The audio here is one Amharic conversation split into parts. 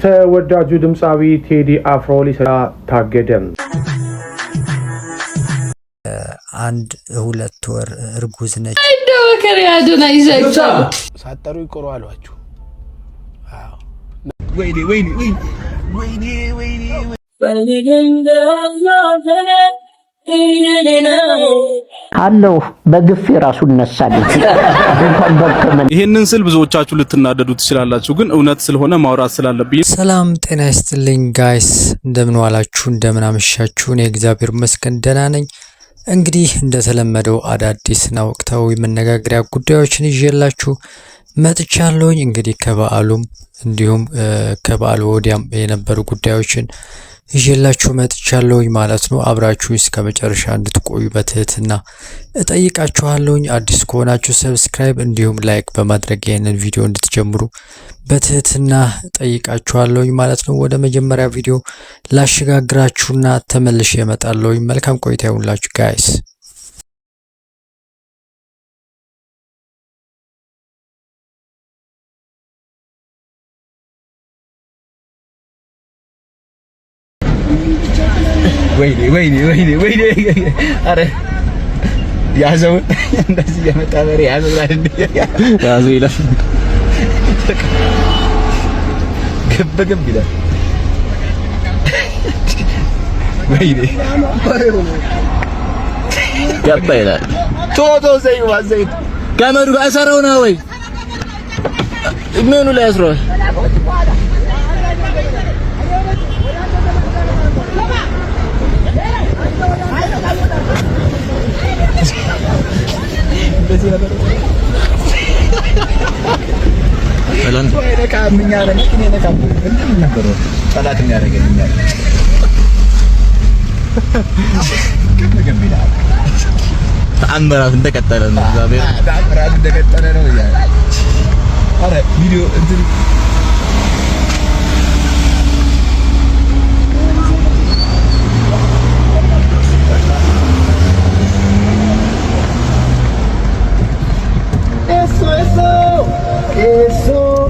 ተወዳጁ ድምፃዊ ቴዲ አፍሮ ሊሰራ ታገደ። አንድ ሁለት ወር እርጉዝ ነች። እንደው ከሪያዶና ይዘይታ ሳጠሩ ይቆሩ አሏችሁ። አዎ ወይኔ ወይኔ ወይኔ ወይኔ አለው በግፍ ራሱ ነሳል። ይሄንን ስል ብዙዎቻችሁ ልትናደዱ ትችላላችሁ፣ ግን እውነት ስለሆነ ማውራት ስላለብኝ። ሰላም ጤና ይስጥልኝ ጋይስ፣ እንደምን ዋላችሁ፣ እንደምን አመሻችሁ? እኔ እግዚአብሔር ይመስገን ደህና ነኝ። እንግዲህ እንደተለመደው አዳዲስና ወቅታዊ መነጋገሪያ ጉዳዮችን ይዤላችሁ መጥቻለሁኝ። እንግዲህ ከበዓሉም እንዲሁም ከበዓሉ ወዲያም የነበሩ ጉዳዮችን ይዤላችሁ መጥቻለሁኝ ማለት ነው። አብራችሁ እስከ መጨረሻ እንድትቆዩ በትህትና እጠይቃችኋለሁኝ። አዲስ ከሆናችሁ ሰብስክራይብ እንዲሁም ላይክ በማድረግ ይህንን ቪዲዮ እንድትጀምሩ በትህትና እጠይቃችኋለሁኝ ማለት ነው። ወደ መጀመሪያ ቪዲዮ ላሸጋግራችሁና ተመልሼ እመጣለሁኝ። መልካም ቆይታ ይሁንላችሁ ጋይስ። ወይኔ ወይኔ ወይኔ ወይኔ አረ ያዘው እንደዚህ የመጣ በሬ ያዘው አይደል? ያዘው ይላል ገብ ይላል። ወይኔ ገባ ይላል። ቶቶ ዘይው ዘይት ገመዱ ጋር አሰረው ነው ወይ ምኑ ላይ አስረው? ተአምራት እንደቀጠለ ነው። እግዚአብሔር ተአምራት እንደቀጠለ ነው። አረ ቪዲዮ እንትን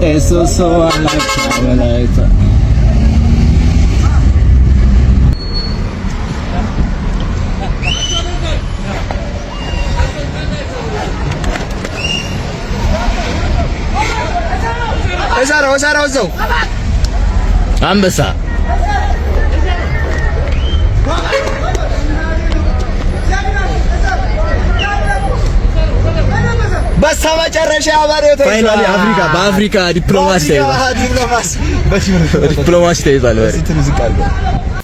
eso so ala chavalita እሰራው እዛው አንበሳ በስተመጨረሻ አባሪው ተይዟል። በአፍሪካ ዲፕሎማሲ ተይዟል።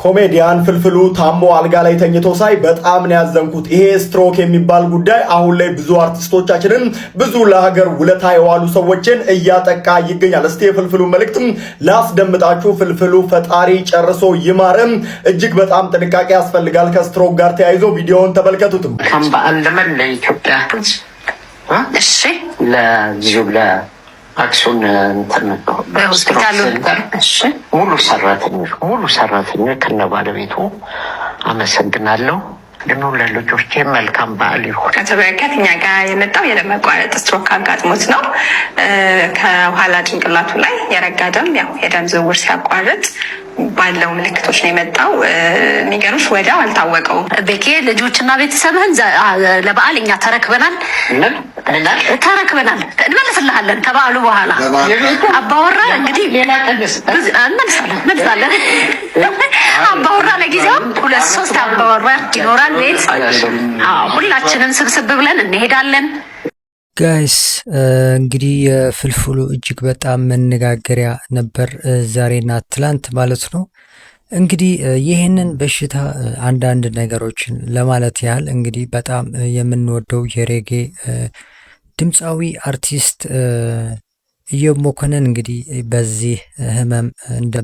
ኮሜዲያን ፍልፍሉ ታሞ አልጋ ላይ ተኝቶ ሳይ በጣም ነው ያዘንኩት። ይሄ ስትሮክ የሚባል ጉዳይ አሁን ላይ ብዙ አርቲስቶቻችንን ብዙ ለሀገር ውለታ የዋሉ ሰዎችን እያጠቃ ይገኛል። እስቲ የፍልፍሉ መልእክትም ላስደምጣችሁ። ፍልፍሉ ፈጣሪ ጨርሶ ይማረም። እጅግ በጣም ጥንቃቄ ያስፈልጋል ከስትሮክ ጋር ተያይዞ ቪዲዮውን ተመልከቱት። ካምባል ለምን ለኢትዮጵያ እሺ ለዚሁ ለአክሱን እንትን ሆስፒታሉ እሺ ሙሉ ሰራተኞች ከነባለቤቱ አመሰግናለሁ። ደግሞ ለልጆቼ መልካም በዓል ይሁን። ከተበረከት እኛ ጋር የመጣው የደም መቋረጥ ስትሮክ አጋጥሞት ነው። ከኋላ ጭንቅላቱ ላይ የረጋ ደም ያው የደም ዝውውር ሲያቋርጥ ባለው ምልክቶች ነው የመጣው። የሚገርምሽ ወዲያው አልታወቀውም። ቤኬ ልጆችና ቤተሰብህን ለበዓል እኛ ተረክበናል እንመልስልሃለን። ከበዓሉ በኋላ አባወራ እንግዲህ ሌላ ቀንስ እንመልሳለን። አባወራ ለጊዜው 2-3 አባወራ ይኖራል ቤት። ሁላችንም ስብስብ ብለን እንሄዳለን። ጋይስ እንግዲህ የፍልፍሉ እጅግ በጣም መነጋገሪያ ነበር ዛሬና ትላንት ማለት ነው። እንግዲህ ይህንን በሽታ አንዳንድ ነገሮችን ለማለት ያህል እንግዲህ በጣም የምንወደው የሬጌ ድምፃዊ አርቲስት ኢዮብ መኮንን እንግዲህ በዚህ ህመም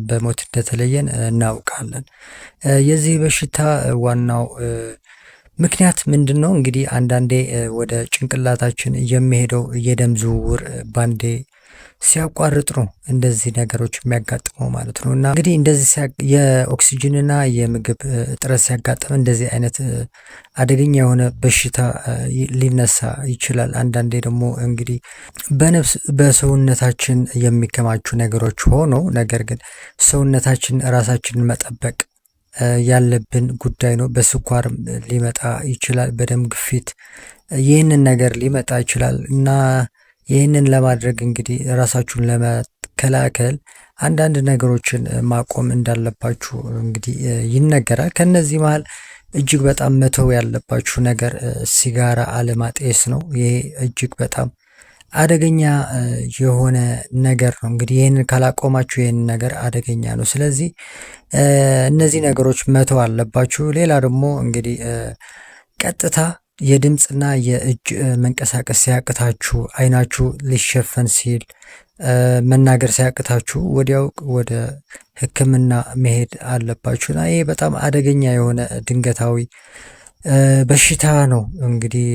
በሞት እንደተለየን እናውቃለን። የዚህ በሽታ ዋናው ምክንያት ምንድነው? እንግዲህ አንዳንዴ ወደ ጭንቅላታችን የሚሄደው የደም ዝውውር ባንዴ ሲያቋርጥ ነው እንደዚህ ነገሮች የሚያጋጥመው ማለት ነው። እና እንግዲህ እንደዚህ የኦክሲጅንና የምግብ እጥረት ሲያጋጥም እንደዚህ አይነት አደገኛ የሆነ በሽታ ሊነሳ ይችላል። አንዳንዴ ደግሞ እንግዲህ በሰውነታችን የሚከማቹ ነገሮች ሆኖ ነገር ግን ሰውነታችን ራሳችንን መጠበቅ ያለብን ጉዳይ ነው። በስኳርም ሊመጣ ይችላል፣ በደም ግፊት ይህንን ነገር ሊመጣ ይችላል እና ይህንን ለማድረግ እንግዲህ ራሳችሁን ለመከላከል አንዳንድ ነገሮችን ማቆም እንዳለባችሁ እንግዲህ ይነገራል። ከነዚህ መሀል እጅግ በጣም መተው ያለባችሁ ነገር ሲጋራ አለማጤስ ነው። ይሄ እጅግ በጣም አደገኛ የሆነ ነገር ነው። እንግዲህ ይህንን ካላቆማችሁ ይህንን ነገር አደገኛ ነው። ስለዚህ እነዚህ ነገሮች መተው አለባችሁ። ሌላ ደግሞ እንግዲህ ቀጥታ የድምፅና የእጅ መንቀሳቀስ ሲያቅታችሁ፣ አይናችሁ ሊሸፈን ሲል፣ መናገር ሲያቅታችሁ ወዲያው ወደ ሕክምና መሄድ አለባችሁና ይሄ በጣም አደገኛ የሆነ ድንገታዊ በሽታ ነው እንግዲህ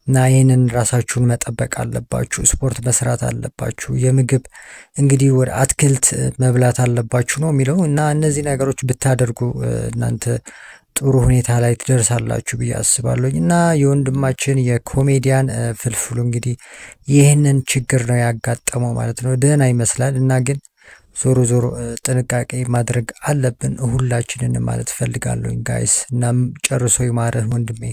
እና ይህንን ራሳችሁን መጠበቅ አለባችሁ። ስፖርት መስራት አለባችሁ። የምግብ እንግዲህ ወደ አትክልት መብላት አለባችሁ ነው የሚለው እና እነዚህ ነገሮች ብታደርጉ እናንተ ጥሩ ሁኔታ ላይ ትደርሳላችሁ ብዬ አስባለሁኝ። እና የወንድማችን የኮሜዲያን ፍልፍሉ እንግዲህ ይህንን ችግር ነው ያጋጠመው ማለት ነው። ደህና ይመስላል እና ግን ዞሮ ዞሮ ጥንቃቄ ማድረግ አለብን ሁላችንን ማለት ፈልጋለሁኝ ጋይስ። እናም ጨርሶ ይማረህ ወንድሜ።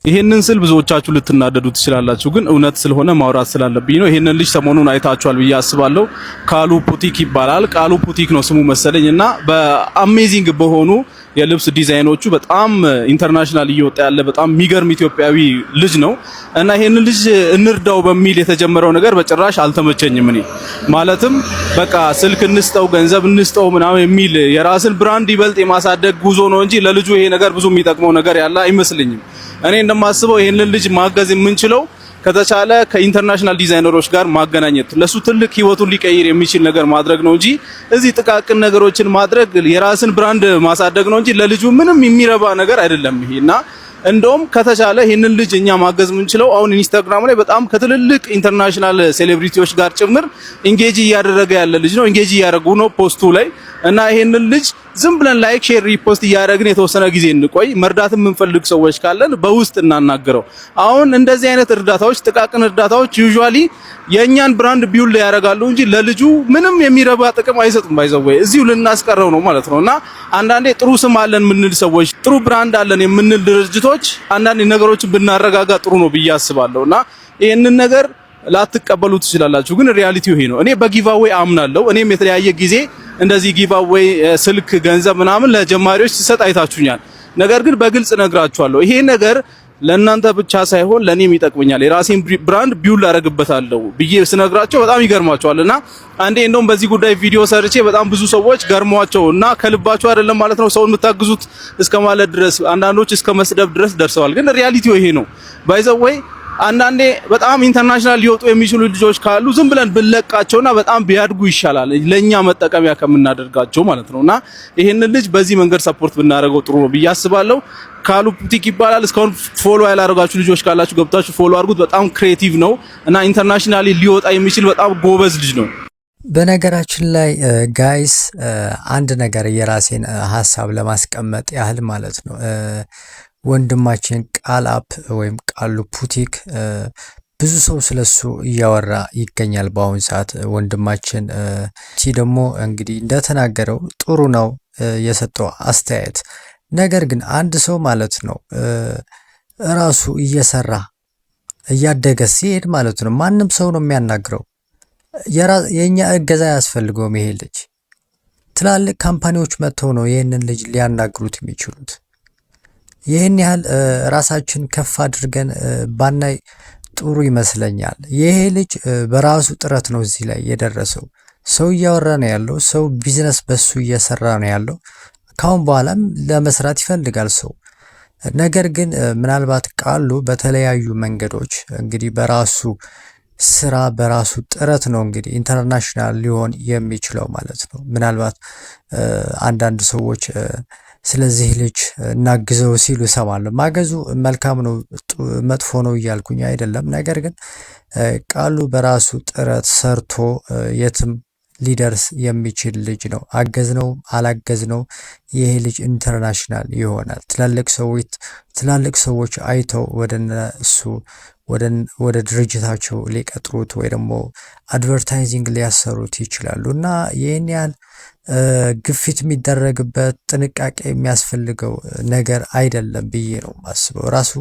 ይሄንን ስል ብዙዎቻችሁ ልትናደዱ ትችላላችሁ፣ ግን እውነት ስለሆነ ማውራት ስላለብኝ ነው። ይሄንን ልጅ ሰሞኑን አይታችኋል ብዬ አስባለሁ። ቃሉ ፑቲክ ይባላል። ቃሉ ፑቲክ ነው ስሙ መሰለኝ እና በአሜዚንግ በሆኑ የልብስ ዲዛይኖቹ በጣም ኢንተርናሽናል እየወጣ ያለ በጣም የሚገርም ኢትዮጵያዊ ልጅ ነው እና ይሄንን ልጅ እንርዳው በሚል የተጀመረው ነገር በጭራሽ አልተመቸኝም። እኔ ማለትም በቃ ስልክ እንስጠው፣ ገንዘብ እንስጠው ምናምን የሚል የራስን ብራንድ ይበልጥ የማሳደግ ጉዞ ነው እንጂ ለልጁ ይሄ ነገር ብዙ የሚጠቅመው ነገር ያለ አይመስልኝም። እኔ እንደማስበው ይሄንን ልጅ ማገዝ የምንችለው ከተቻለ ከኢንተርናሽናል ዲዛይነሮች ጋር ማገናኘት ለሱ ትልቅ ህይወቱን ሊቀይር የሚችል ነገር ማድረግ ነው እንጂ እዚህ ጥቃቅን ነገሮችን ማድረግ የራስን ብራንድ ማሳደግ ነው እንጂ ለልጁ ምንም የሚረባ ነገር አይደለም ይሄና እንደውም ከተቻለ ይሄንን ልጅ እኛ ማገዝ የምንችለው አሁን ኢንስታግራም ላይ በጣም ከትልልቅ ኢንተርናሽናል ሴሌብሪቲዎች ጋር ጭምር ኢንጌጅ እያደረገ ያለ ልጅ ነው። ኢንጌጅ እያደረጉ ነው ፖስቱ ላይ እና ይሄንን ልጅ ዝም ብለን ላይክ ሼር ሪፖስት እያደረግን የተወሰነ ጊዜ እንቆይ። መርዳት የምንፈልግ ሰዎች ካለን በውስጥ እናናገረው። አሁን እንደዚህ አይነት እርዳታዎች ጥቃቅን እርዳታዎች ዩዥዋሊ የኛን ብራንድ ቢውል ያደርጋሉ እንጂ ለልጁ ምንም የሚረባ ጥቅም አይሰጡም። ባይዘው እዚሁ ልናስቀረው ነው ማለት ነውና አንዳንዴ ጥሩ ስም አለን የምንል ሰዎች ጥሩ ብራንድ አለን የምንል ድርጅቶች አንዳንድ ነገሮችን ብናረጋጋ ጥሩ ነው ብዬ አስባለሁና ይሄንን ነገር ላትቀበሉ ትችላላችሁ፣ ግን ሪያሊቲው ይሄ ነው። እኔ በጊቫዌይ አምናለሁ። እኔም የተለያየ ጊዜ እንደዚህ ጊቫዌይ ስልክ፣ ገንዘብ ምናምን ለጀማሪዎች ሲሰጥ አይታችሁኛል። ነገር ግን በግልጽ ነግራችኋለሁ ይሄ ነገር ለእናንተ ብቻ ሳይሆን ለኔም ይጠቅመኛል፣ የራሴን ብራንድ ቢውል አደርግበታለሁ ብዬ ስነግራቸው በጣም ይገርማቸዋልና አንዴ እንደውም በዚህ ጉዳይ ቪዲዮ ሰርቼ በጣም ብዙ ሰዎች ገርሟቸውና ከልባቸው አይደለም ማለት ነው ሰውን የምታግዙት እስከ ማለት ድረስ አንዳንዶች እስከ መስደብ ድረስ ደርሰዋል። ግን ሪያሊቲው ይሄ ነው። ባይዘወይ አንዳንዴ በጣም ኢንተርናሽናል ሊወጡ የሚችሉ ልጆች ካሉ ዝም ብለን ብንለቃቸውና በጣም ቢያድጉ ይሻላል ለኛ መጠቀሚያ ከምናደርጋቸው ማለት ነውና ይሄንን ልጅ በዚህ መንገድ ሰፖርት ብናደርገው ጥሩ ነው ብዬ አስባለሁ። ቃሉ ፑቲክ ይባላል። እስካሁን ፎሎ ያላደረጋችሁ ልጆች ካላችሁ ገብታችሁ ፎሎ አድርጉት። በጣም ክሬቲቭ ነው እና ኢንተርናሽናሊ ሊወጣ የሚችል በጣም ጎበዝ ልጅ ነው። በነገራችን ላይ ጋይስ አንድ ነገር የራሴን ሀሳብ ለማስቀመጥ ያህል ማለት ነው ወንድማችን ቃል አፕ ወይም ቃሉ ፑቲክ ብዙ ሰው ስለሱ እያወራ ይገኛል በአሁን ሰዓት። ወንድማችን ደግሞ እንግዲህ እንደተናገረው ጥሩ ነው የሰጠው አስተያየት። ነገር ግን አንድ ሰው ማለት ነው ራሱ እየሰራ እያደገ ሲሄድ ማለት ነው ማንም ሰው ነው የሚያናግረው። የኛ እገዛ ያስፈልገውም ይሄ ልጅ ትላልቅ ካምፓኒዎች መጥተው ነው ይህንን ልጅ ሊያናግሩት የሚችሉት። ይህን ያህል ራሳችን ከፍ አድርገን ባናይ ጥሩ ይመስለኛል። ይሄ ልጅ በራሱ ጥረት ነው እዚህ ላይ የደረሰው። ሰው እያወራ ነው ያለው፣ ሰው ቢዝነስ በሱ እየሰራ ነው ያለው። ካሁን በኋላም ለመስራት ይፈልጋል ሰው። ነገር ግን ምናልባት ቃሉ በተለያዩ መንገዶች እንግዲህ በራሱ ስራ በራሱ ጥረት ነው እንግዲህ ኢንተርናሽናል ሊሆን የሚችለው ማለት ነው። ምናልባት አንዳንድ ሰዎች ስለዚህ ልጅ እናግዘው ሲሉ እሰማለሁ። ማገዙ መልካም ነው መጥፎ ነው እያልኩኝ አይደለም። ነገር ግን ቃሉ በራሱ ጥረት ሰርቶ የትም ሊደርስ የሚችል ልጅ ነው። አገዝነው አላገዝነው ይሄ ልጅ ኢንተርናሽናል ይሆናል። ትላልቅ ሰዎች አይተው ወደነሱ ወደ ድርጅታቸው ሊቀጥሩት ወይ ደግሞ አድቨርታይዚንግ ሊያሰሩት ይችላሉ እና ይህን ያህል ግፊት የሚደረግበት ጥንቃቄ የሚያስፈልገው ነገር አይደለም ብዬ ነው ማስበው። ራሱ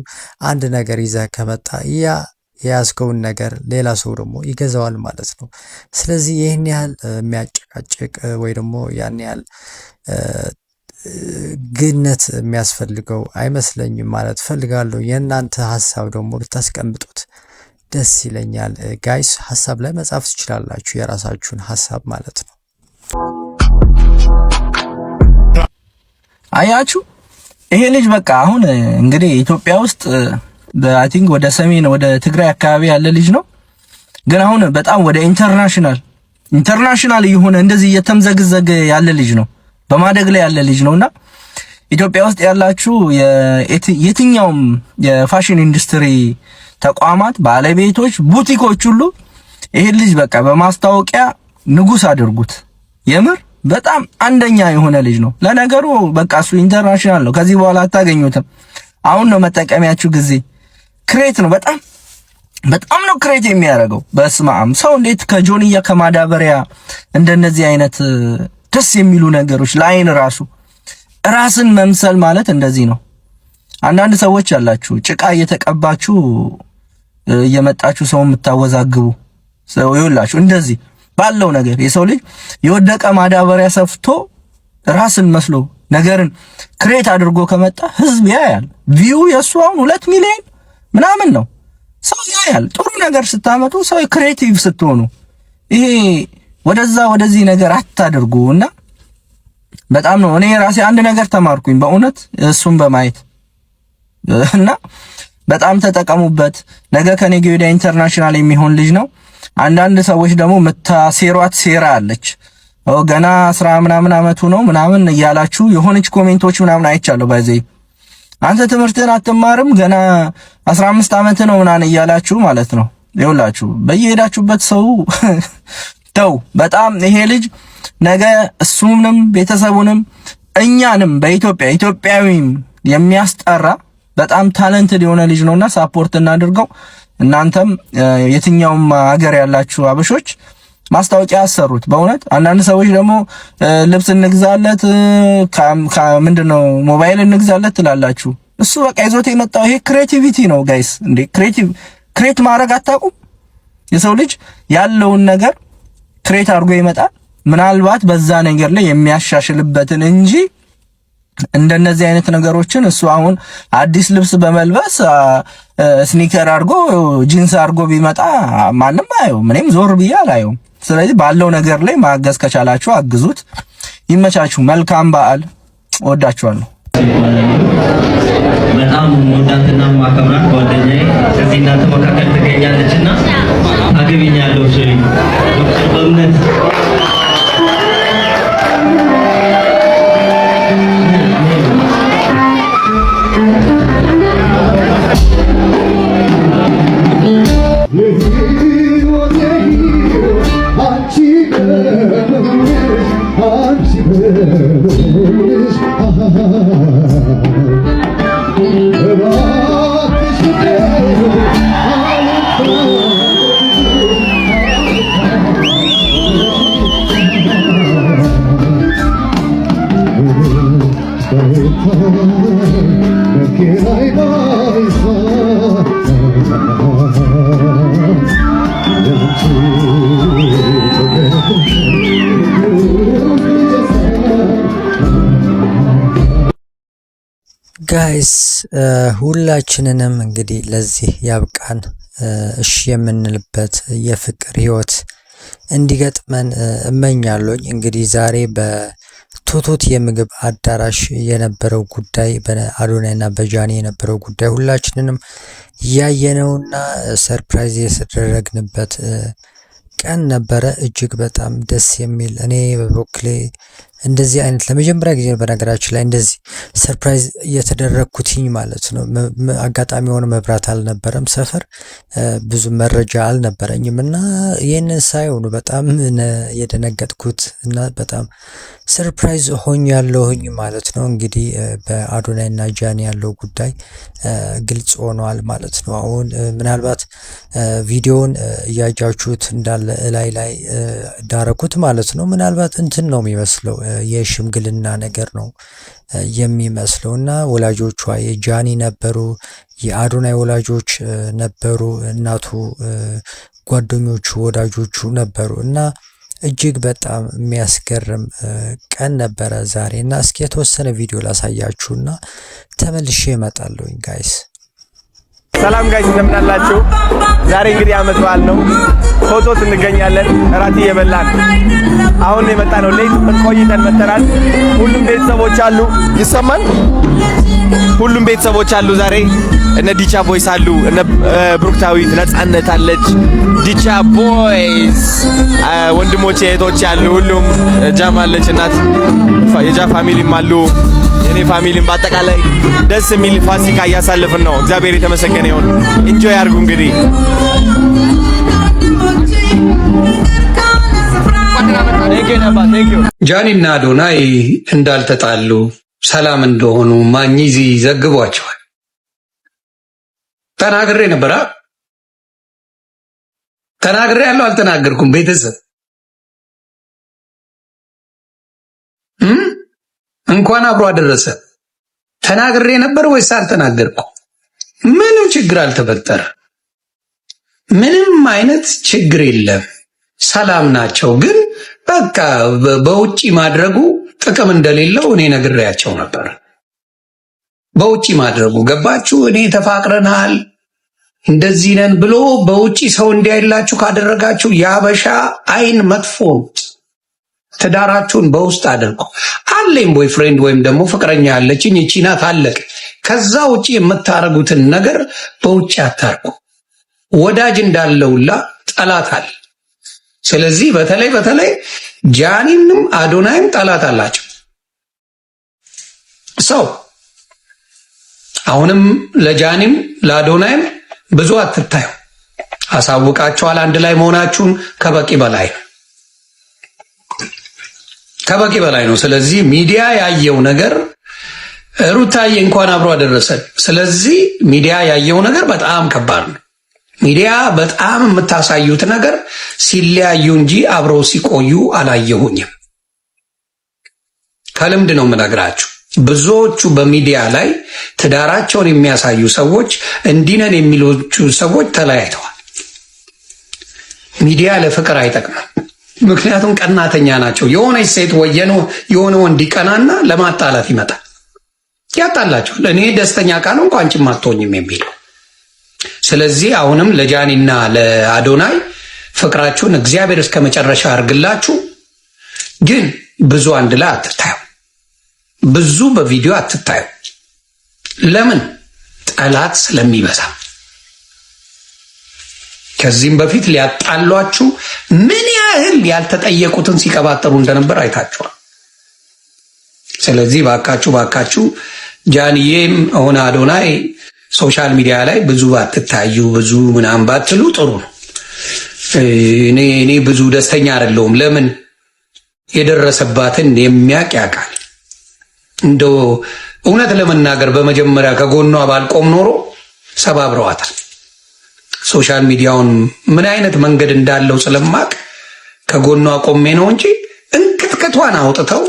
አንድ ነገር ይዘህ ከመጣ ያ የያዝከውን ነገር ሌላ ሰው ደግሞ ይገዛዋል ማለት ነው። ስለዚህ ይህን ያህል የሚያጨቃጭቅ ወይ ደግሞ ያን ያህል ግነት የሚያስፈልገው አይመስለኝም ማለት ፈልጋለሁ። የእናንተ ሀሳብ ደግሞ ብታስቀምጡት ደስ ይለኛል። ጋይስ ሀሳብ ላይ መጻፍ ትችላላችሁ፣ የራሳችሁን ሀሳብ ማለት ነው። አያችሁ ይሄ ልጅ በቃ አሁን እንግዲህ ኢትዮጵያ ውስጥ አይ ቲንክ ወደ ሰሜን ወደ ትግራይ አካባቢ ያለ ልጅ ነው። ግን አሁን በጣም ወደ ኢንተርናሽናል የሆነ እንደዚህ እየተምዘገዘገ ያለ ልጅ ነው። በማደግ ላይ ያለ ልጅ ነውና ኢትዮጵያ ውስጥ ያላችሁ የትኛውም የፋሽን ኢንዱስትሪ ተቋማት ባለቤቶች፣ ቡቲኮች ሁሉ ይሄ ልጅ በቃ በማስታወቂያ ንጉስ አድርጉት። የምር በጣም አንደኛ የሆነ ልጅ ነው። ለነገሩ በቃ እሱ ኢንተርናሽናል ነው። ከዚህ በኋላ አታገኙትም። አሁን ነው መጠቀሚያችሁ ጊዜ። ክሬት ነው በጣም ነው ክሬት የሚያደርገው። በስማም ሰው እንዴት ከጆንያ ከማዳበሪያ እንደነዚህ አይነት ደስ የሚሉ ነገሮች ለአይን ራስን መምሰል ማለት እንደዚህ ነው። አንዳንድ ሰዎች ያላችሁ ጭቃ እየተቀባችሁ እየመጣችሁ ሰው የምታወዛግቡ ሰው ይውላችሁ። እንደዚህ ባለው ነገር የሰው ልጅ የወደቀ ማዳበሪያ ሰፍቶ ራስን መስሎ ነገርን ክሬት አድርጎ ከመጣ ህዝብ ያያል። ቪው የሱ አሁን 2 ሚሊዮን ምናምን ነው። ሰው ያያል። ጥሩ ነገር ስታመጡ ሰው ክሬቲቭ ስትሆኑ ይሄ ወደዚህ ነገር አታድርጉና በጣም ነው እኔ ራሴ አንድ ነገር ተማርኩኝ በእውነት እሱን በማየት እና በጣም ተጠቀሙበት። ነገ ከነገ ወዲያ ኢንተርናሽናል የሚሆን ልጅ ነው። አንዳንድ ሰዎች ደግሞ መታሴሯት ሴራ አለች። ገና 10 ምናምን አመቱ ነው ምናምን እያላችሁ የሆነች ኮሜንቶች ምናምን አይቻለሁ። በዚህ አንተ ትምህርትን አትማርም ገና 15 አመት ነው ምናምን እያላችሁ ማለት ነው። ይኸውላችሁ በየሄዳችሁበት ሰው ተው። በጣም ይሄ ልጅ ነገ እሱንም ቤተሰቡንም እኛንም ኢትዮጵያዊም የሚያስጠራ በጣም ታለንትድ የሆነ ልጅ ነውና ሳፖርት እናድርገው። እናንተም የትኛውም ሀገር ያላችሁ አበሾች ማስታወቂያ አሰሩት። በእውነት አንዳንድ ሰዎች ደግሞ ልብስ እንግዛለት ምንድነው ሞባይል እንግዛለት ትላላችሁ። እሱ በቃ ይዞት የመጣው ይሄ ክሬቲቪቲ ነው ጋይስ። እንዴ ክሬት ማድረግ አታውቁም? የሰው ልጅ ያለውን ነገር ክሬት አድርጎ ይመጣል። ምናልባት በዛ ነገር ላይ የሚያሻሽልበትን እንጂ እንደነዚህ አይነት ነገሮችን እሱ አሁን አዲስ ልብስ በመልበስ ስኒከር አድርጎ ጂንስ አድርጎ ቢመጣ ማንም አየው፣ ምንም ዞር ብዬ አላየውም። ስለዚህ ባለው ነገር ላይ ማገዝ ከቻላችሁ አግዙት። ይመቻችሁ። መልካም በዓል። ወዳችኋለሁ። በጣም ወዳትና ማከብራት ጓደኛዬ እዚህ እናንተ መካከል ትገኛለችና አገቢኛለሁ ሲል በእምነት ጋይስ ሁላችንንም እንግዲህ ለዚህ ያብቃን። እሺ የምንልበት የፍቅር ህይወት እንዲገጥመን እመኛለሁ። እንግዲህ ዛሬ ቶቶት የምግብ አዳራሽ የነበረው ጉዳይ በአዶናይና በጃኒ የነበረው ጉዳይ ሁላችንንም ያየነውና ሰርፕራይዝ የተደረግንበት ቀን ነበረ። እጅግ በጣም ደስ የሚል እኔ በበኩሌ እንደዚህ አይነት ለመጀመሪያ ጊዜ በነገራችን ላይ እንደዚህ ሰርፕራይዝ የተደረግኩትኝ ማለት ነው። አጋጣሚ ሆነ መብራት አልነበረም ሰፈር ብዙ መረጃ አልነበረኝም እና ይሄንን ሳይሆን በጣም የደነገጥኩት እና በጣም ሰርፕራይዝ ሆኛለሁኝ ማለት ነው። እንግዲህ በአዶናይና ጃኒ ያለው ጉዳይ ግልጽ ሆኗል ማለት ነው። አሁን ምናልባት ቪዲዮውን እያያችሁት እንዳለ ላይ ዳረኩት ማለት ነው። ምናልባት እንትን ነው የሚመስለው የሽምግልና ነገር ነው የሚመስለውና ወላጆቿ የጃኒ ነበሩ፣ የአዶናይ ወላጆች ነበሩ፣ እናቱ ጓደኞቹ ወዳጆቹ ነበሩ እና እጅግ በጣም የሚያስገርም ቀን ነበረ ዛሬ እና እስኪ የተወሰነ ቪዲዮ ላሳያችሁና ተመልሼ እመጣለሁኝ ጋይስ። ሰላም ጋይስ እንደምን አላችሁ? ዛሬ እንግዲህ አመት በዓል ነው። ቶቶት እንገኛለን እራት እየበላን አሁን የመጣ ነው። ሌት ቆይተን መተናል። ሁሉም ቤተሰቦች አሉ። ይሰማል? ሁሉም ቤተሰቦች አሉ ዛሬ። እነ ዲቻ ቦይስ አሉ፣ እነ ብሩክታዊት ነጻነት አለች፣ ዲቻ ቦይስ ወንድሞቼ እህቶች አሉ። ሁሉም ጃም አለች፣ እናት የጃ ፋሚሊም አሉ፣ የኔ ፋሚሊም በአጠቃላይ ደስ የሚል ፋሲካ እያሳለፍን ነው። እግዚአብሔር የተመሰገነ ይሁን። ኢንጆይ አድርጉ እንግዲህ ጃኒና አዶናይ እንዳልተጣሉ ሰላም እንደሆኑ ማኝዚ ዘግቧቸዋል። ተናግሬ ነበር ያለው አልተናገርኩም? ቤተሰብ እንኳን አብሮ አደረሰ። ተናግሬ ነበር ወይስ አልተናገርኩም? ምንም ችግር አልተፈጠረ። ምንም አይነት ችግር የለም። ሰላም ናቸው። ግን በቃ በውጪ ማድረጉ ጥቅም እንደሌለው እኔ ነግሬያቸው ነበር። በውጪ ማድረጉ ገባችሁ? እኔ ተፋቅረናል እንደዚህ ነን ብሎ በውጪ ሰው እንዲያይላችሁ ካደረጋችሁ ያበሻ አይን መጥፎ ነው። ትዳራችሁን በውስጥ አድርጉ። አለኝ ቦይፍሬንድ ወይም ደግሞ ፍቅረኛ ያለችኝ እቺ ናት አለቀ። ከዛ ውጪ የምታረጉትን ነገር በውጪ አታርጉ። ወዳጅ እንዳለውላ ጠላት አለ። ስለዚህ በተለይ ጃኒንም አዶናይም ጠላት አላቸው። ሰው አሁንም ለጃኒም ለአዶናይም ብዙ አትታዩ። አሳውቃቸዋል። አንድ ላይ መሆናችሁን ከበቂ በላይ ነው። ስለዚህ ሚዲያ ያየው ነገር ሩታዬ እንኳን አብሮ አደረሰን። ስለዚህ ሚዲያ ያየው ነገር በጣም ከባድ ነው። ሚዲያ በጣም የምታሳዩት ነገር ሲለያዩ እንጂ አብረው ሲቆዩ አላየሁኝም። ከልምድ ነው የምነግራችሁ። ብዙዎቹ በሚዲያ ላይ ትዳራቸውን የሚያሳዩ ሰዎች እንዲነን የሚሉት ሰዎች ተለያይተዋል። ሚዲያ ለፍቅር አይጠቅምም። ምክንያቱም ቀናተኛ ናቸው። የሆነች ሴት የሆነ ወንድ ይቀናና ለማጣላት ይመጣል፣ ያጣላቸዋል። እኔ ደስተኛ ካልሆንኩ አንቺም አትሆኝም የሚለው። ስለዚህ አሁንም ለጃኒና ለአዶናይ ፍቅራችሁን እግዚአብሔር እስከ መጨረሻ አድርግላችሁ። ግን ብዙ አንድ ላይ አትታዩ፣ ብዙ በቪዲዮ አትታዩ። ለምን? ጠላት ስለሚበዛ። ከዚህም በፊት ሊያጣሏችሁ ምን ያህል ያልተጠየቁትን ሲቀባጠሩ እንደነበር አይታችኋል። ስለዚህ ባካችሁ ጃኒዬም ሆነ አዶናይ ሶሻል ሚዲያ ላይ ብዙ አትታዩ፣ ብዙ ምናምን ባትሉ ጥሩ ነው። እኔ ብዙ ደስተኛ አይደለሁም። ለምን? የደረሰባትን የሚያውቅ ያውቃል። እንደው እውነት ለመናገር በመጀመሪያ ከጎኗ ባልቆም ኖሮ ሰባብረዋታል። ሶሻል ሚዲያውን ምን አይነት መንገድ እንዳለው ስለማቅ ከጎኗ ቆሜ ነው እንጂ እንቅጥቅቷን አውጥተው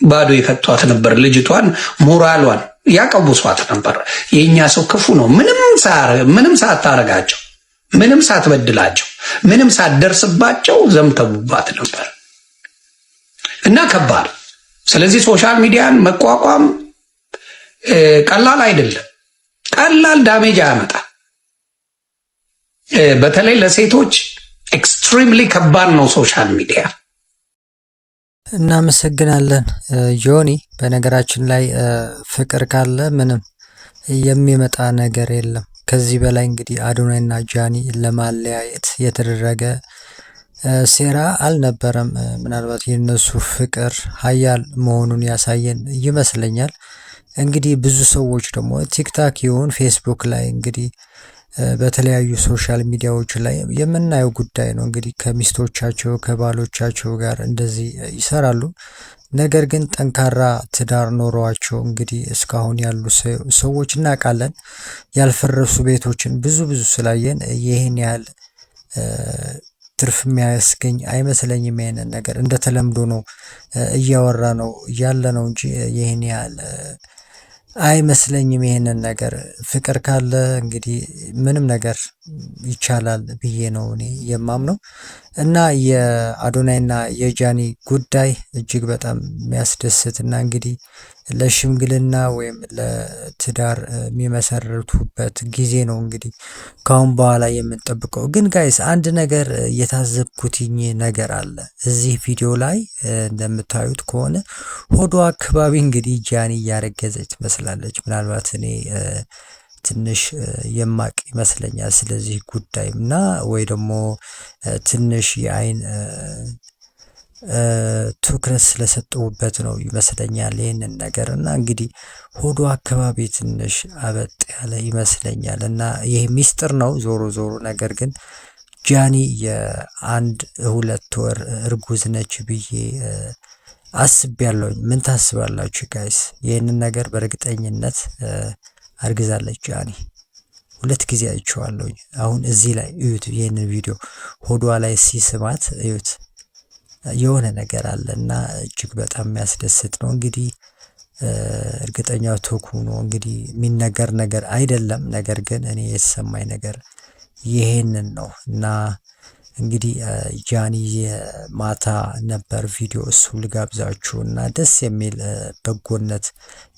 ባዶ የከቷት ነበር። ልጅቷን ሞራሏን ያቀውሷት ነበር። የኛ ሰው ክፉ ነው። ምንም ሳታረጋቸው፣ ምንም ሳትበድላቸው፣ ምንም ሳትደርስባቸው ዘምተውባት ነበር እና ከባድ። ስለዚህ ሶሻል ሚዲያን መቋቋም ቀላል አይደለም። ቀላል ዳሜጅ ያመጣ። በተለይ ለሴቶች ኤክስትሪምሊ ከባድ ነው ሶሻል ሚዲያ። እናመሰግናለን ዮኒ። በነገራችን ላይ ፍቅር ካለ ምንም የሚመጣ ነገር የለም። ከዚህ በላይ እንግዲህ አዶናይና ጃኒ ለማለያየት የተደረገ ሴራ አልነበረም። ምናልባት የነሱ ፍቅር ሀያል መሆኑን ያሳየን ይመስለኛል። እንግዲህ ብዙ ሰዎች ደግሞ ቲክታክ ይሁን ፌስቡክ ላይ እንግዲህ በተለያዩ ሶሻል ሚዲያዎች ላይ የምናየው ጉዳይ ነው። እንግዲህ ከሚስቶቻቸው ከባሎቻቸው ጋር እንደዚህ ይሰራሉ። ነገር ግን ጠንካራ ትዳር ኖሯቸው እንግዲህ እስካሁን ያሉ ሰዎች እናውቃለን። ያልፈረሱ ቤቶችን ብዙ ስላየን ይህን ያህል ትርፍ የሚያስገኝ አይመስለኝም። ይሄንን ነገር እንደተለምዶ ነው እያወራ ነው ያለ ነው እንጂ ይህን ያህል አይመስለኝም። ይሄንን ነገር ፍቅር ካለ እንግዲህ ምንም ነገር ይቻላል ብዬ ነው እኔ የማምነው። እና የአዶናይና የጃኒ ጉዳይ እጅግ በጣም የሚያስደስትና እንግዲህ ለሽምግልና ወይም ለትዳር የሚመሰርቱበት ጊዜ ነው እንግዲህ ካሁን በኋላ የምንጠብቀው። ግን ጋይስ አንድ ነገር የታዘብኩትኝ ነገር አለ እዚህ ቪዲዮ ላይ እንደምታዩት ከሆነ ሆዷ አካባቢ እንግዲህ ጃኒ እያረገዘች ትመስላለች። ምናልባት እኔ ትንሽ የማቅ ይመስለኛል ስለዚህ ጉዳይ እና ወይ ደግሞ ትንሽ የአይን ትኩረት ስለሰጠውበት ነው ይመስለኛል ይሄንን ነገር። እና እንግዲህ ሆዶ አካባቢ ትንሽ አበጥ ያለ ይመስለኛል እና ይሄ ሚስጥር ነው ዞሮ ነገር ግን ጃኒ የአንድ 2 ወር እርጉዝ ነች ብዬ አስቤያለሁ። ምን ታስባላችሁ ጋይስ? ይሄንን ነገር በእርግጠኝነት አርግዛለች ጃኒ። 2 ጊዜ አይቼዋለሁ። አሁን እዚህ ላይ እዩት፣ ይሄንን ቪዲዮ ሆዷ ላይ ሲስማት እዩት። የሆነ ነገር አለና እጅግ በጣም የሚያስደስት ነው። እንግዲህ እርግጠኛው ቶኩ ነው እንግዲህ የሚነገር ነገር አይደለም። ነገር ግን እኔ የተሰማኝ ነገር ይሄንን ነው እና እንግዲህ ጃኒ የማታ ነበር ቪዲዮ እሱ ልጋብዛችሁ እና ደስ የሚል በጎነት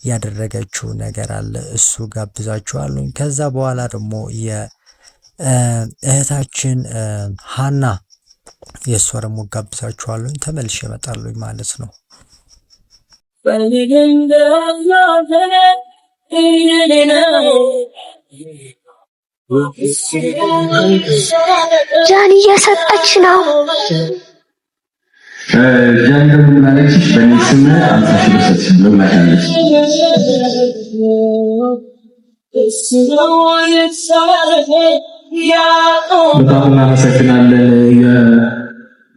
ያደረገችው ነገር አለ እሱ ጋብዛችኋለሁ። ከዛ በኋላ ደግሞ የእህታችን ሃና የእሷ ደግሞ ጋብዛችኋለሁ። ተመልሼ እመጣለሁ ማለት ነው። ጃኒ እየሰጠች ነው። ጃኒ ደግሞ ምን አለችሽ? በእኔ ስም 50 ሺህ ብር ሰጥቻለሁ ብላሻለች። በጣም እናመሰግናለን።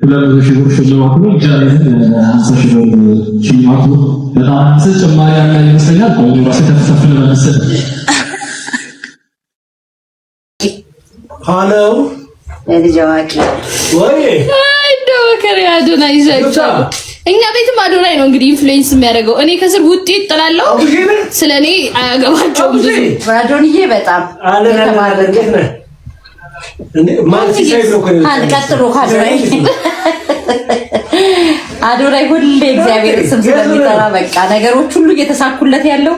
የ200 ሺህ ብር ሽልማት ነው። ጃኒ 50 ሺህ ብር ሽልማት ነው። በጣም ተጨማሪ ያለ ይመስለኛል። ቆይ ራሴ ተከፋፍለ መሰለ ሃሎ ለልጅ አዋቂ ወይ እንደው ከሪያ አዶናይ ይዘጫው እኛ ቤትም አዶናይ ነው እንግዲህ ኢንፍሉዌንስ የሚያደርገው። እኔ ከስር ውጤት ጥላለው ስለኔ አያገባቸውም ብዙ አዶንዬ በጣም ተማረከ እንዴ ማንሲ ሳይዝ ነው ከሆነ አንቀጥሩ አዶናይ ሁሌ እግዚአብሔር ስም ስለሚጠራ በቃ ነገሮች ሁሉ እየተሳኩለት ያለው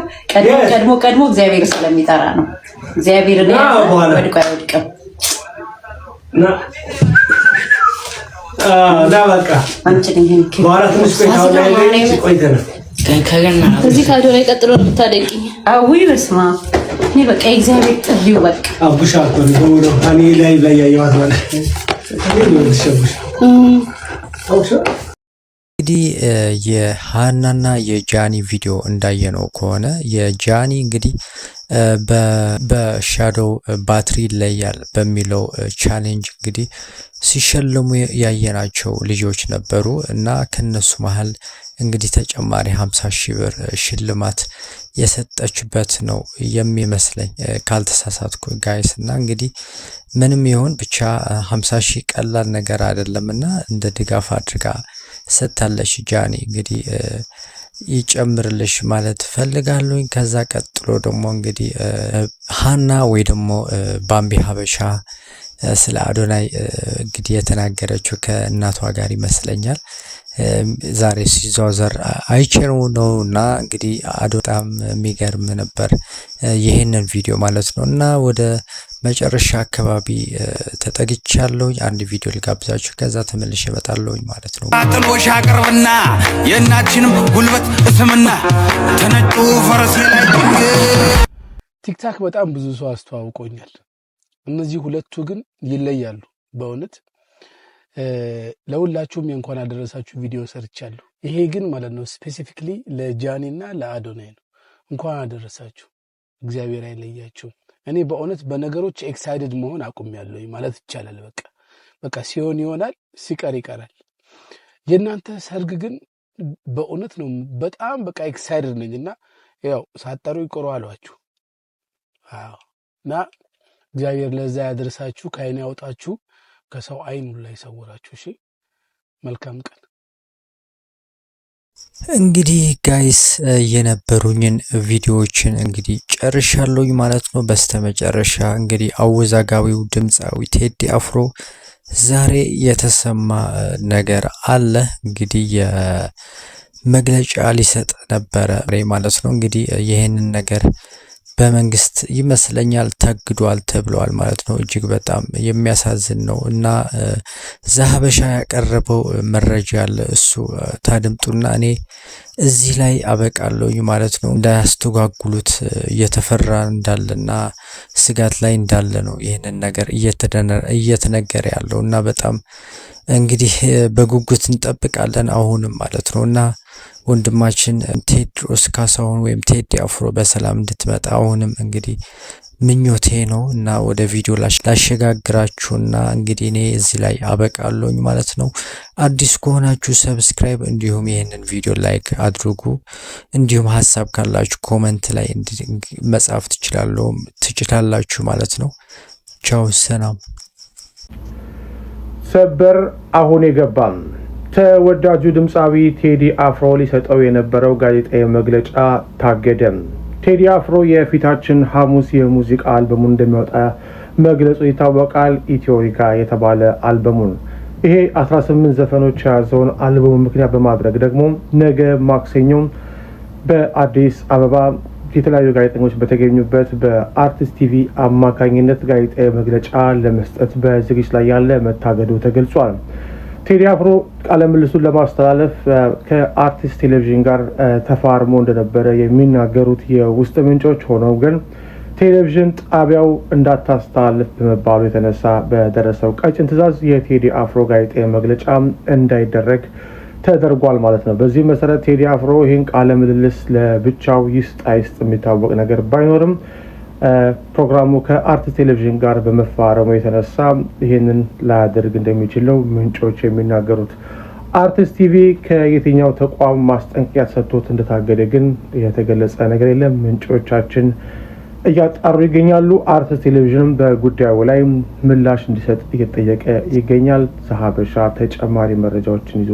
ቀድሞ እግዚአብሔር ስለሚጠራ ነው። እግዚአብሔር ወድቀው ና በቃ አንቺ ነኝ በኋላ ትንሽ ቆይተናል። ከዚህ ካዶናይ ቀጥሎ ልታደቂኝ አዊ በስማ እኔ በቃ እግዚአብሔር ጥሪው በቃ አቡሻ ነው አኔ ላይ ያያዋት ማለት እንግዲህ የሃናና የጃኒ ቪዲዮ እንዳየነው ከሆነ የጃኒ እንግዲህ በሻዶው ባትሪ ይለያል በሚለው ቻሌንጅ እንግዲህ ሲሸለሙ ያየናቸው ልጆች ነበሩ እና ከነሱ መሃል እንግዲህ ተጨማሪ 50 ሺህ ብር ሽልማት የሰጠችበት ነው የሚመስለኝ ካልተሳሳትኩ ጋይስ። እና እንግዲህ ምንም ይሁን ብቻ 50 ሺህ ቀላል ነገር አይደለምና እንደ ድጋፍ አድርጋ ሰጥታለች ጃኒ። እንግዲህ ይጨምርልሽ ማለት ፈልጋለሁ። ከዛ ቀጥሎ ደግሞ እንግዲህ ሃና ወይ ደግሞ ባምቢ ሀበሻ ስለ አዶናይ እንግዲህ የተናገረችው ከእናቷ ጋር ይመስለኛል። ዛሬ ሲዟዘር አይቼው ነውና እንግዲህ በጣም የሚገርም ነበር ይሄንን ቪዲዮ ማለት ነው። እና ወደ መጨረሻ አካባቢ ተጠግቻለሁ። አንድ ቪዲዮ ልጋብዛችሁ ከዛ ተመልሼ እመጣለሁ ማለት ነው። አጥሎሽ አቅርብና የእናችንም ጉልበት እስምና ተነጩ ፈረስ ላይ ቲክታክ በጣም ብዙ ሰው አስተዋውቆኛል። እነዚህ ሁለቱ ግን ይለያሉ በእውነት ለሁላችሁም እንኳን አደረሳችሁ ቪዲዮ ሰርቻለሁ። ይሄ ግን ማለት ነው ስፔሲፊክሊ ለጃኒና ለአዶናይ ነው። እንኳን አደረሳችሁ፣ እግዚአብሔር አይለያችሁ። እኔ በእውነት በነገሮች ኤክሳይትድ መሆን አቁሜያለሁ ማለት ይቻላል። በቃ ሲሆን ይሆናል፣ ሲቀር ይቀራል። የእናንተ ሰርግ ግን በእውነት ነው በጣም በቃ ኤክሳይትድ ነኝና ያው ሳጠሩ ይቆሩ አሏችሁ። እና እግዚአብሔር ለዛ ያደርሳችሁ፣ ከአይን ያውጣችሁ፣ ከሰው አይን ላይ ሰወራችሁ። እሺ መልካም ቀን። እንግዲህ ጋይስ የነበሩኝን ቪዲዮዎችን እንግዲህ ጨርሻለሁኝ ማለት ነው። በስተመጨረሻ እንግዲህ አወዛጋቢው ድምፃዊ ቴዲ አፍሮ ዛሬ የተሰማ ነገር አለ። እንግዲህ የመግለጫ ሊሰጥ ነበረ ማለት ነው። እንግዲህ ይህንን ነገር በመንግስት ይመስለኛል ታግዷል ተብሏል ማለት ነው። እጅግ በጣም የሚያሳዝን ነው እና ዛሀበሻ ያቀረበው መረጃ አለ። እሱ ታድምጡና እኔ እዚህ ላይ አበቃለሁኝ ማለት ነው። እንዳያስተጓጉሉት እየተፈራ እንዳለና ስጋት ላይ እንዳለ ነው ይህንን ነገር እየተነገረ ያለው እና በጣም እንግዲህ በጉጉት እንጠብቃለን አሁንም ማለት ነው እና ወንድማችን ቴድሮስ ካሳሁን ወይም ቴዲ አፍሮ በሰላም እንድትመጣ አሁንም እንግዲህ ምኞቴ ነው እና ወደ ቪዲዮ ላሸጋግራችሁና እንግዲህ እኔ እዚህ ላይ አበቃለሁኝ ማለት ነው። አዲስ ከሆናችሁ ሰብስክራይብ እንዲሁም ይህንን ቪዲዮ ላይክ አድርጉ። እንዲሁም ሀሳብ ካላችሁ ኮሜንት ላይ መጻፍ ትችላላችሁ ማለት ነው። ቻው ሰላም። ሰበር አሁን የገባም ተወዳጁ ድምፃዊ ቴዲ አፍሮ ሊሰጠው የነበረው ጋዜጣዊ መግለጫ ታገደ። ቴዲ አፍሮ የፊታችን ሐሙስ የሙዚቃ አልበሙን እንደሚያወጣ መግለጹ ይታወቃል። ኢትዮሪካ የተባለ አልበሙን ይሄ 18 ዘፈኖች የያዘውን አልበሙ ምክንያት በማድረግ ደግሞ ነገ ማክሰኞ በአዲስ አበባ የተለያዩ ጋዜጠኞች በተገኙበት በአርቲስት ቲቪ አማካኝነት ጋዜጣዊ መግለጫ ለመስጠት በዝግጅት ላይ ያለ መታገዱ ተገልጿል። ቴዲ አፍሮ ቃለ ምልልሱን ለማስተላለፍ ከአርቲስት ቴሌቪዥን ጋር ተፋርሞ እንደነበረ የሚናገሩት የውስጥ ምንጮች ሆነው ግን ቴሌቪዥን ጣቢያው እንዳታስተላልፍ በመባሉ የተነሳ በደረሰው ቀጭን ትዕዛዝ የቴዲ አፍሮ ጋዜጣዊ መግለጫ እንዳይደረግ ተደርጓል ማለት ነው። በዚህ መሰረት ቴዲ አፍሮ ይህን ቃለ ምልልስ ለብቻው ይስጥ አይስጥ የሚታወቅ ነገር ባይኖርም ፕሮግራሙ ከአርቲስት ቴሌቪዥን ጋር በመፋረሙ የተነሳ ይህንን ላያደርግ እንደሚችል ነው ምንጮች የሚናገሩት። አርቲስት ቲቪ ከየትኛው ተቋም ማስጠንቀቂያ ተሰጥቶት እንደታገደ ግን የተገለጸ ነገር የለም። ምንጮቻችን እያጣሩ ይገኛሉ። አርቲስት ቴሌቪዥንም በጉዳዩ ላይ ምላሽ እንዲሰጥ እየጠየቀ ይገኛል። ዛሀበሻ ተጨማሪ መረጃዎችን ይዞ